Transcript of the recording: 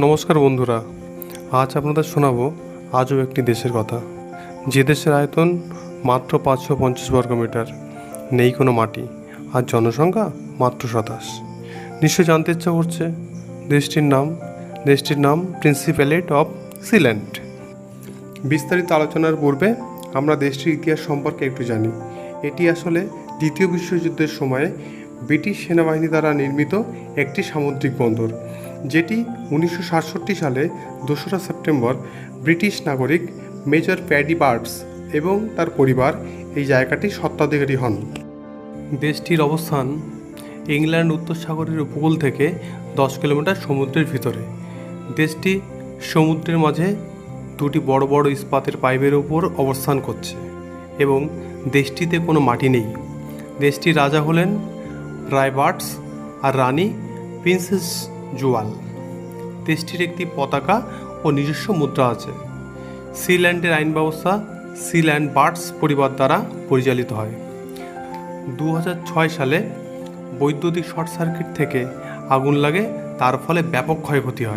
নমস্কার বন্ধুরা, আজ আপনাদের শোনাবো আজও একটি দেশের কথা, যে দেশের আয়তন মাত্র 550 বর্গমিটার, নেই কোনো মাটি, আর জনসংখ্যা মাত্র 27। নিশ্চয় জানতে ইচ্ছা করছে দেশটির নাম প্রিন্সিপ্যালেট অফ সিল্যান্ড। বিস্তারিত আলোচনার পূর্বে আমরা দেশটির ইতিহাস সম্পর্কে একটু জানি। এটি আসলে দ্বিতীয় বিশ্বযুদ্ধের সময়ে ব্রিটিশ সেনাবাহিনী দ্বারা নির্মিত একটি সামুদ্রিক বন্দর, যেটি 1967 সালে 2রা সেপ্টেম্বর ব্রিটিশ নাগরিক মেজর প্যাডি বার্ডস এবং তার পরিবার এই জায়গাটির স্বত্বাধিকারী হন। দেশটির অবস্থান ইংল্যান্ড উত্তর সাগরের উপকূল থেকে 10 কিলোমিটার সমুদ্রের ভিতরে। দেশটি সমুদ্রের মাঝে দুটি বড় বড় ইস্পাতের পাইপের উপর অবস্থান করছে এবং দেশটিতে কোনো মাটি নেই। দেশটির রাজা হলেন রায়বার্টস আর রানী প্রিন্সেস জুয়াল। দেশটির একটি পতাকা ও নিজস্ব মুদ্রা আছে। সিল্যান্ডের আইন ব্যবস্থা সিল্যান্ড বার্ডস পরিবার দ্বারা পরিচালিত হয়। 2006 সালে বৈদ্যুতিক শর্ট সার্কিট থেকে আগুন লাগে, তার ফলে ব্যাপক ক্ষয়ক্ষতি হয়।